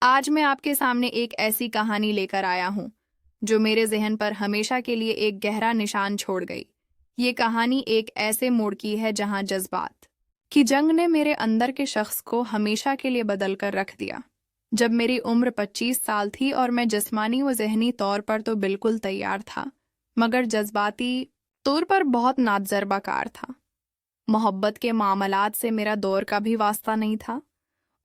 آج میں آپ کے سامنے ایک ایسی کہانی لے کر آیا ہوں جو میرے ذہن پر ہمیشہ کے لیے ایک گہرا نشان چھوڑ گئی۔ یہ کہانی ایک ایسے موڑ کی ہے جہاں جذبات کی جنگ نے میرے اندر کے شخص کو ہمیشہ کے لیے بدل کر رکھ دیا۔ جب میری عمر 25 سال تھی اور میں جسمانی و ذہنی طور پر تو بالکل تیار تھا، مگر جذباتی طور پر بہت ناتجربہ کار تھا۔ محبت کے معاملات سے میرا دور کا بھی واسطہ نہیں تھا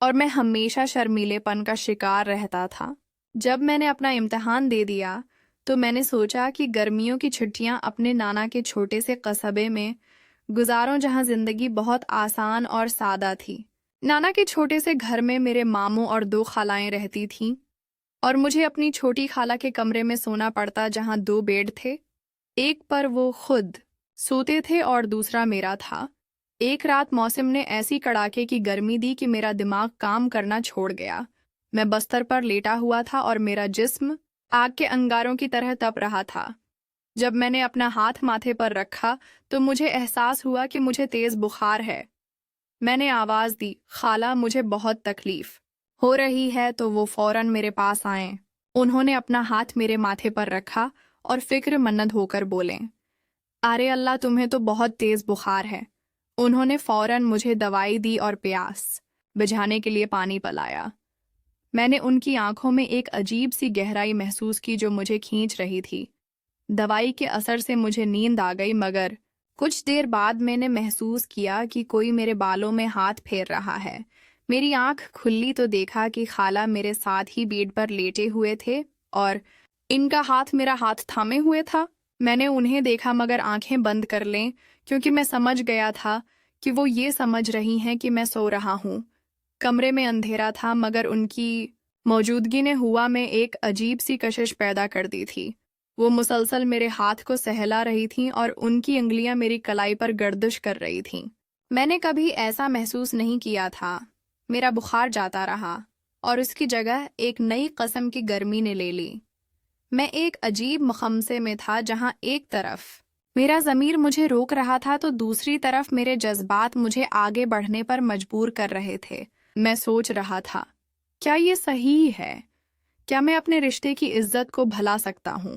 اور میں ہمیشہ شرمیلے پن کا شکار رہتا تھا۔ جب میں نے اپنا امتحان دے دیا تو میں نے سوچا کہ گرمیوں کی چھٹیاں اپنے نانا کے چھوٹے سے قصبے میں گزاروں جہاں زندگی بہت آسان اور سادہ تھی۔ نانا کے چھوٹے سے گھر میں میرے ماموں اور 2 خالائیں رہتی تھیں اور مجھے اپنی چھوٹی خالہ کے کمرے میں سونا پڑتا جہاں 2 بیڈ تھے۔ ایک پر وہ خود سوتے تھے اور دوسرا میرا تھا۔ ایک رات موسم نے ایسی کڑاکے کی گرمی دی کہ میرا دماغ کام کرنا چھوڑ گیا۔ میں بستر پر لیٹا ہوا تھا اور میرا جسم آگ کے انگاروں کی طرح تپ رہا تھا۔ جب میں نے اپنا ہاتھ ماتھے پر رکھا تو مجھے احساس ہوا کہ مجھے تیز بخار ہے۔ میں نے آواز دی، خالہ مجھے بہت تکلیف ہو رہی ہے، تو وہ فوراً میرے پاس آئیں۔ انہوں نے اپنا ہاتھ میرے ماتھے پر رکھا اور فکر مند ہو کر بولیں، ارے اللہ تمہیں تو بہت تیز بخار ہے۔ انہوں نے فوراً مجھے دوائی دی اور پیاس بجھانے کے لیے پانی پلایا۔ میں نے ان کی آنکھوں میں ایک عجیب سی گہرائی محسوس کی جو مجھے کھینچ رہی تھی۔ دوائی کے اثر سے مجھے نیند آ گئی، مگر کچھ دیر بعد میں نے محسوس کیا کہ کوئی میرے بالوں میں ہاتھ پھیر رہا ہے۔ میری آنکھ کھلی تو دیکھا کہ خالہ میرے ساتھ ہی بیڈ پر لیٹے ہوئے تھے اور ان کا ہاتھ میرا ہاتھ تھامے ہوئے تھا۔ میں نے انہیں دیکھا مگر آنکھیں بند کر لیں، کیونکہ میں سمجھ گیا تھا کہ وہ یہ سمجھ رہی ہیں کہ میں سو رہا ہوں۔ کمرے میں اندھیرا تھا مگر ان کی موجودگی نے ہوا میں ایک عجیب سی کشش پیدا کر دی تھی۔ وہ مسلسل میرے ہاتھ کو سہلا رہی تھیں اور ان کی انگلیاں میری کلائی پر گردش کر رہی تھیں۔ میں نے کبھی ایسا محسوس نہیں کیا تھا۔ میرا بخار جاتا رہا اور اس کی جگہ ایک نئی قسم کی گرمی نے لے لی۔ میں ایک عجیب مخمصے میں تھا جہاں ایک طرف میرا ضمیر مجھے روک رہا تھا تو دوسری طرف میرے جذبات مجھے آگے بڑھنے پر مجبور کر رہے تھے۔ میں سوچ رہا تھا، کیا یہ صحیح ہے؟ کیا میں اپنے رشتے کی عزت کو بھلا سکتا ہوں؟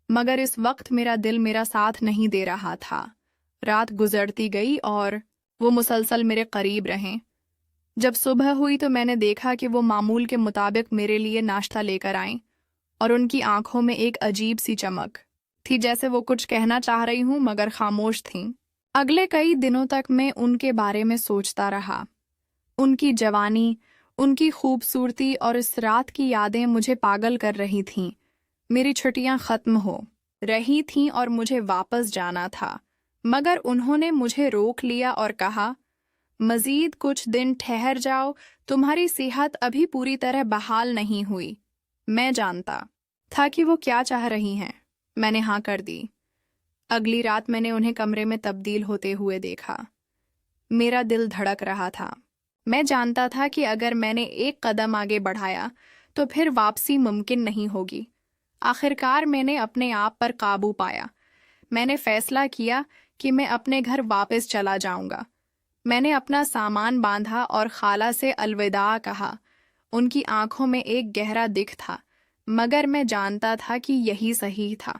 مگر اس وقت میرا دل میرا ساتھ نہیں دے رہا تھا۔ رات گزرتی گئی اور وہ مسلسل میرے قریب رہیں۔ جب صبح ہوئی تو میں نے دیکھا کہ وہ معمول کے مطابق میرے لیے ناشتہ لے کر آئیں اور ان کی آنکھوں میں ایک عجیب سی چمک تھی، جیسے وہ کچھ کہنا چاہ رہی ہوں مگر خاموش تھیں۔ اگلے کئی دنوں تک میں ان کے بارے میں سوچتا رہا۔ ان کی جوانی، ان کی خوبصورتی اور اس رات کی یادیں مجھے پاگل کر رہی تھیں۔ میری چھٹیاں ختم ہو رہی تھیں اور مجھے واپس جانا تھا، مگر انہوں نے مجھے روک لیا اور کہا، مزید کچھ دن ٹھہر جاؤ، تمہاری صحت ابھی پوری طرح بحال نہیں ہوئی۔ میں جانتا تھا کہ وہ کیا چاہ رہی ہیں۔ میں نے ہاں کر دی۔ اگلی رات میں نے انہیں کمرے میں تبدیل ہوتے ہوئے دیکھا۔ میرا دل دھڑک رہا تھا۔ میں جانتا تھا کہ اگر میں نے ایک قدم آگے بڑھایا تو پھر واپسی ممکن نہیں ہوگی۔ آخرکار میں نے اپنے آپ پر قابو پایا۔ میں نے فیصلہ کیا کہ میں اپنے گھر واپس چلا جاؤں گا۔ میں نے اپنا سامان باندھا اور خالہ سے الوداع کہا۔ ان کی آنکھوں میں ایک گہرا دکھ تھا، مگر میں جانتا تھا کہ یہی صحیح تھا۔